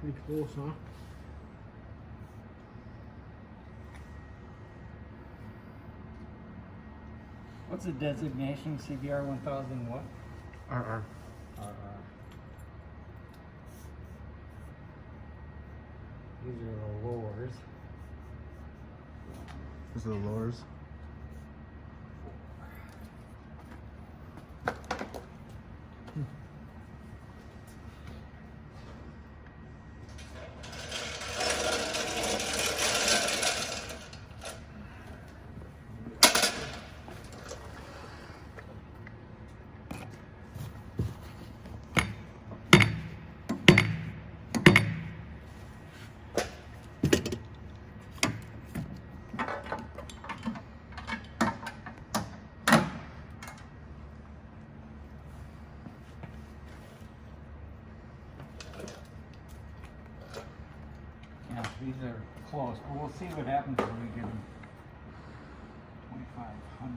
Pretty close, huh? What's the designation? CBR 1000 what? RR. These are the lowers. These are the lowers. Yeah, these are close, but we'll see what happens when we get them 2500.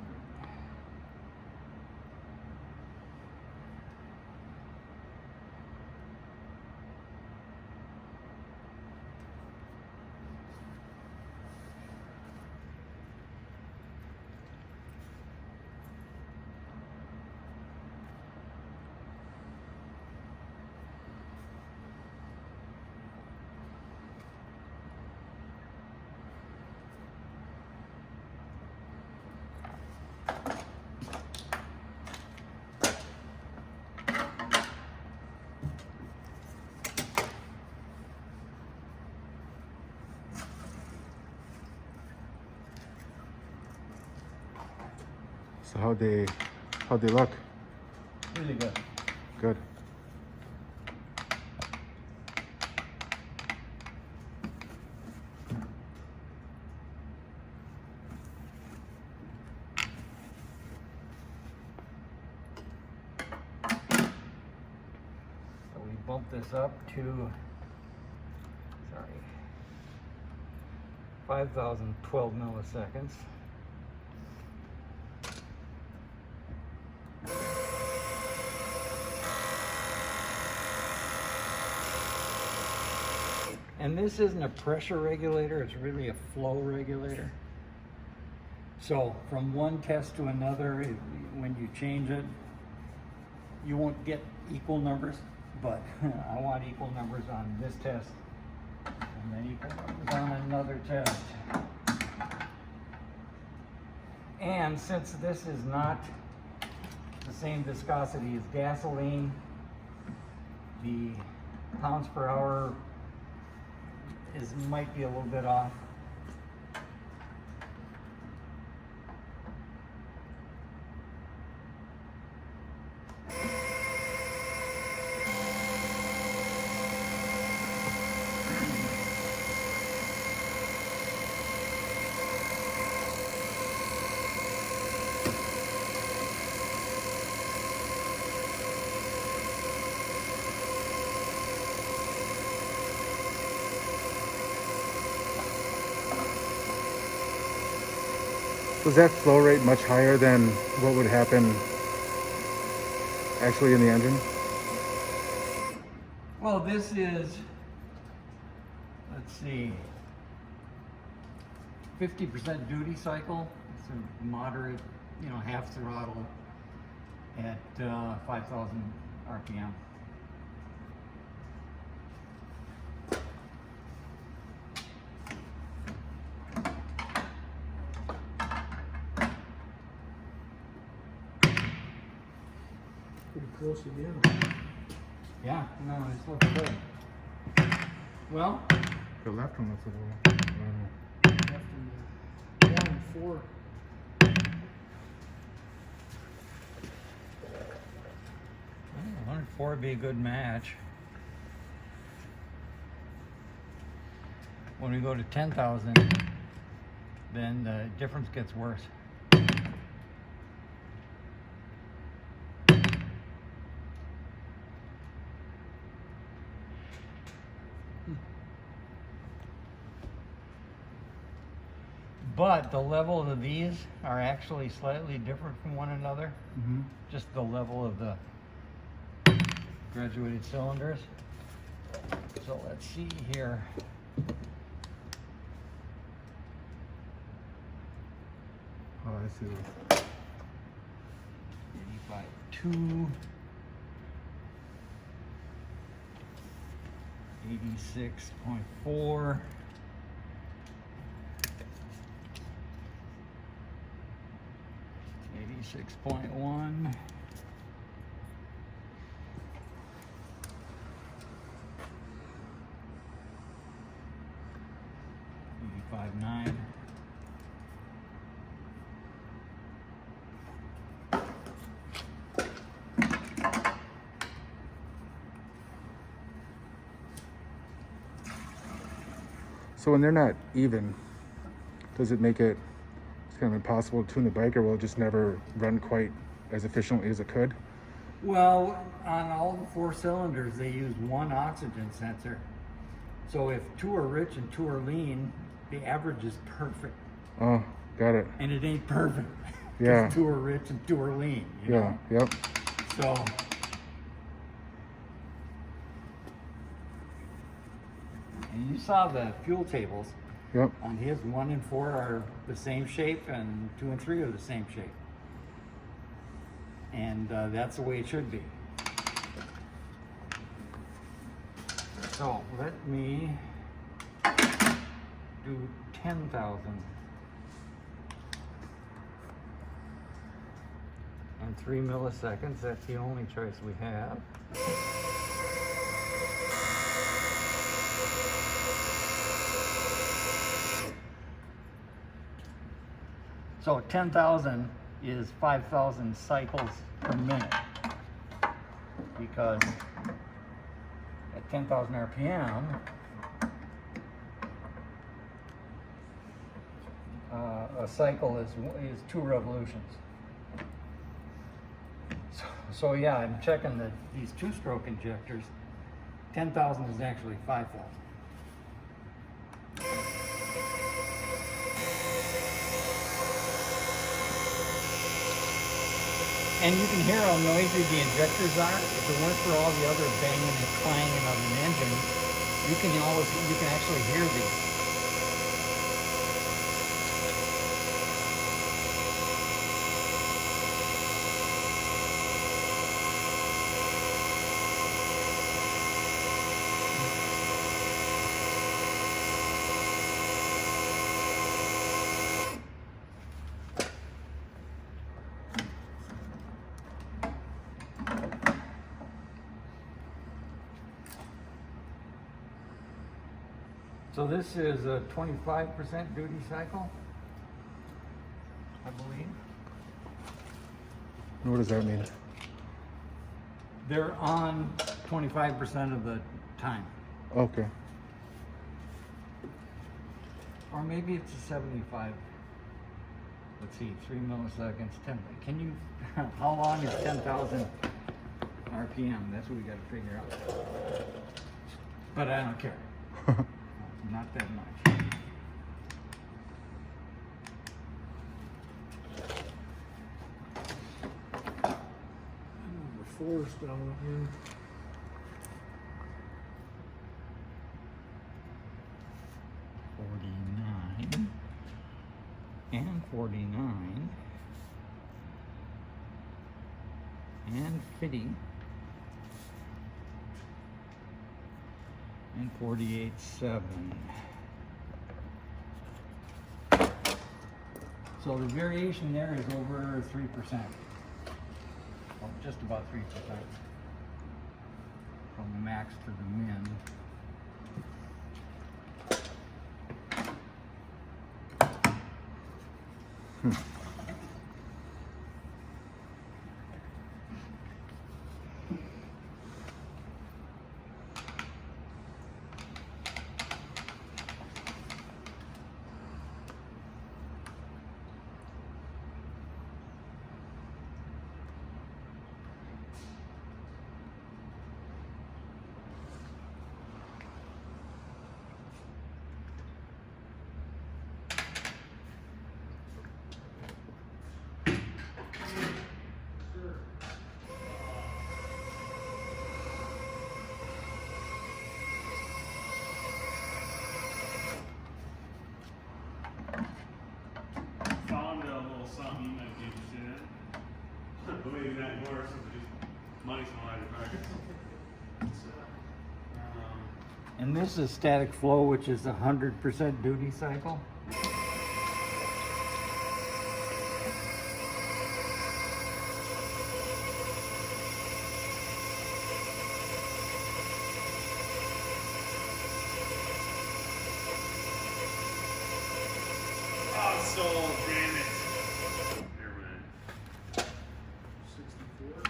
So how'd they look? Really good. Good. So we bump this up to, 5,012 milliseconds. And this isn't a pressure regulator, it's really a flow regulator. So from one test to another, when you change it, you won't get equal numbers, but I want equal numbers on this test and then equal numbers on another test. And since this is not the same viscosity as gasoline, the pounds per hour might be a little bit off. Was that flow rate much higher than what would happen actually in the engine? Well, this is, let's see, 50% duty cycle. It's a moderate, half throttle at 5,000 RPM. Pretty close again. Yeah, no, it's looking good. Well, The left one looks a little, Left in 1 and 4. well, 104 would be a good match. When we go to 10,000, then the difference gets worse. But the level of these are actually slightly different from one another. Mm-hmm. Just the level of the graduated cylinders. So let's see here. Oh, I see. 85.2. 86.4. 86.1. 85.9. So when they're not even, does it make it it's kind of impossible to tune the bike, or will it just never run quite as efficiently as it could? Well, on all the 4 cylinders, they use one oxygen sensor. So if 2 are rich and 2 are lean, the average is perfect. Oh, got it. And it ain't perfect. Yeah. 'Cause 2 are rich and 2 are lean. You Yeah, know? yep. So. And you saw the fuel tables. Yep. On his 1 and 4 are the same shape, and 2 and 3 are the same shape. And that's the way it should be. So let me do 10,000. And 3 milliseconds, that's the only choice we have. So 10,000 is 5,000 cycles per minute, because at 10,000 RPM, a cycle is 2 revolutions. So yeah, I'm checking that these 2-stroke injectors, 10,000 is actually 5,000. And you can hear how noisy the injectors are. If it weren't for all the other banging and clanging of an engine, you can actually hear these. So this is a 25% duty cycle, I believe. What does that mean? They're on 25% of the time. Okay. Or maybe it's a 75. Let's see, 3 milliseconds, 10. Can you, how long is 10,000 RPM? That's what we got to figure out. But I don't care. Not that much. The 4's down here. 49 and 49 and 50 and 48.7. So the variation there is over 3%. Well, just about 3% from max to the min. And this is static flow, which is 100% duty cycle. Oh, so damn it. Never mind. 64.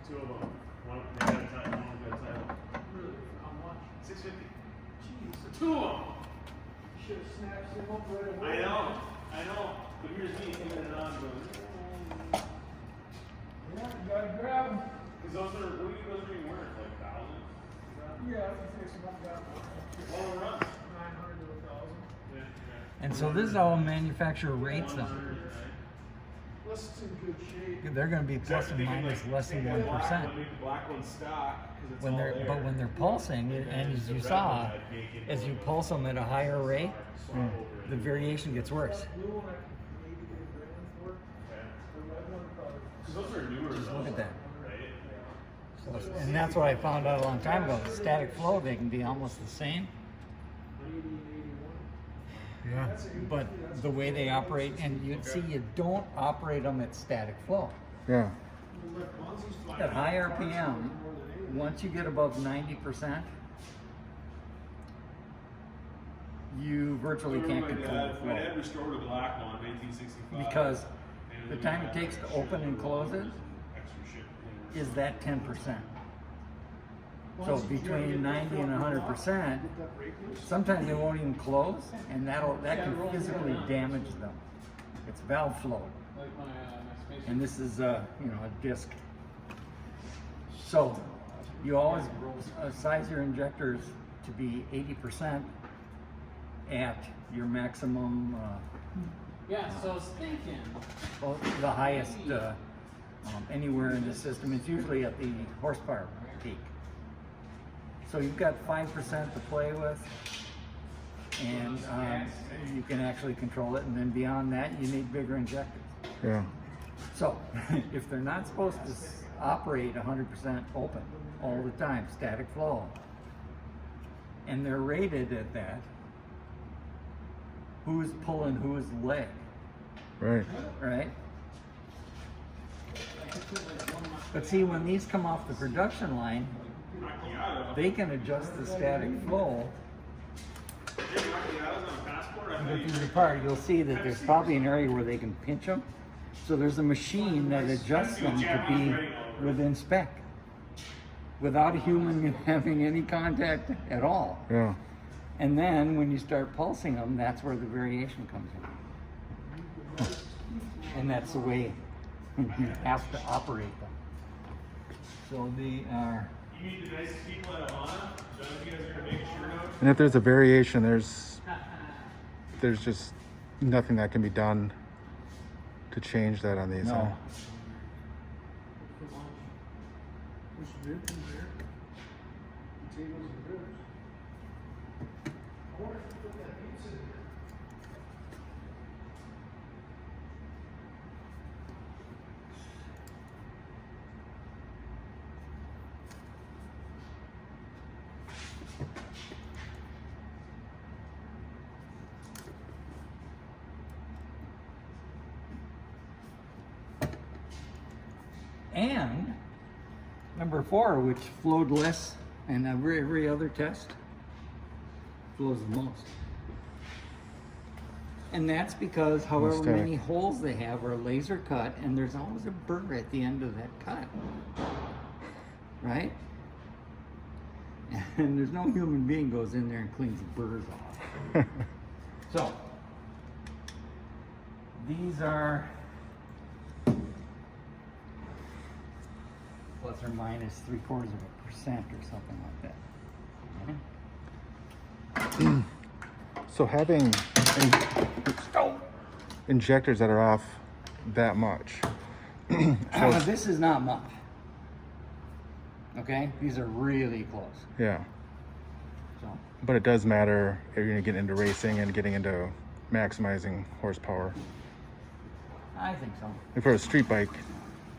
Two of them. One got a title, one got a title. Really? How much? 650. Jeez. Two of them. You should have snatched him up right away. I know. But here's me thinking it on, going, Yeah, you gotta grab him. because those are, what are those being worth? Like 1,000? Yeah, I can fix him up that much. All the runs. 900 to 1,000. Yeah, And so this is how a manufacturer rates them. Plus it's in good shape. They're going to be plus or minus less than 1%. Make the black one stock, because it's When all they're, there. but when they're pulsing, and as you saw, as you pulse them at a higher rate, the variation gets worse. Blue one I can maybe get a grand for. The red one probably. Because those are newer. Just look at that. Right? So, and that's what I found out a long time ago. Static flow, they can be almost the same, 80 and 81. Yeah. That's a good but the way they operate, and you see, you don't operate them at static flow. Yeah. At high RPM, once you get above 90%, you virtually can't control the My flow. dad restored a black one in 1865. Because the time it takes to open and close it Extra shit. is that 10%. So between 90 and 100%, sometimes they won't even close, and that can physically damage them. It's valve flow, and this is a disc. So you always size your injectors to be 80% at your maximum. Yeah, so I was thinking. Well, the highest anywhere in the system. It's usually at the horsepower peak. So you've got 5% to play with, and you can actually control it. And then beyond that, you need bigger injectors. Yeah. So if they're not supposed to operate 100% open all the time, static flow, and they're rated at that, who's pulling whose leg? Right. Right? But see, when these come off the production line, they can adjust the static flow. If you depart, you'll see that there's probably an area where they can pinch them. So there's a machine that adjusts them to be within spec, without a human having any contact at all. Yeah. And then when you start pulsing them, that's where the variation comes in. And that's the way you have to operate them. So they are. You meet the nicest people at Alana? None of you guys are going to make a shirt out? And if there's a variation, there's just nothing that can be done to change that on these. No. Huh? Which bid from there? Potatoes and bitters. I wonder if you put that pizza in here. And number 4, which flowed less, and every other test flows the most. And that's because however Mistake. many holes they have are laser cut, and there's always a burr at the end of that cut. Right? And there's no human being goes in there and cleans the burrs off. So, these are plus or minus 0.75% or something like that. Okay? So having injectors that are off that much. So This is not much. Okay? These are really close. yeah. So, But it does matter if you're going to get into racing and getting into maximizing horsepower. I think so. And for a street bike,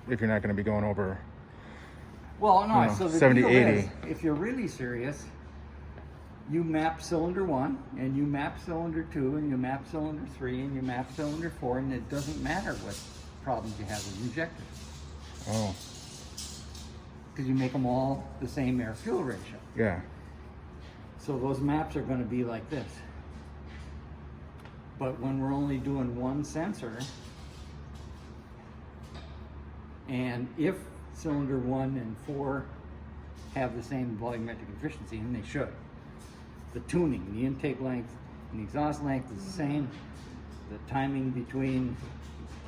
if you're not going to be going over Well, no, You know, so the 70, deal 80. is, if you're really serious, you map cylinder 1, and you map cylinder 2, and you map cylinder 3, and you map cylinder 4, and it doesn't matter what problems you have with injectors. Oh, Because you make them all the same air-fuel ratio. yeah. So those maps are going to be like this. But when we're only doing one sensor, and if cylinder 1 and 4 have the same volumetric efficiency, and they should, the tuning, the intake length, and the exhaust length is the same, the timing between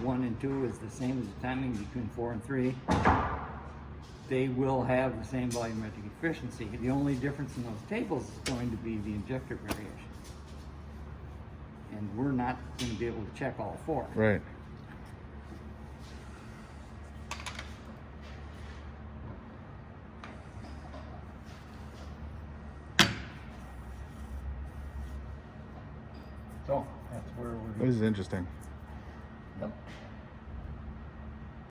1 and 2 is the same as the timing between 4 and 3, they will have the same volumetric efficiency. The only difference in those tables is going to be the injector variation. And we're not going to be able to check all 4. Right. So that's where we're. This is interesting. Yep.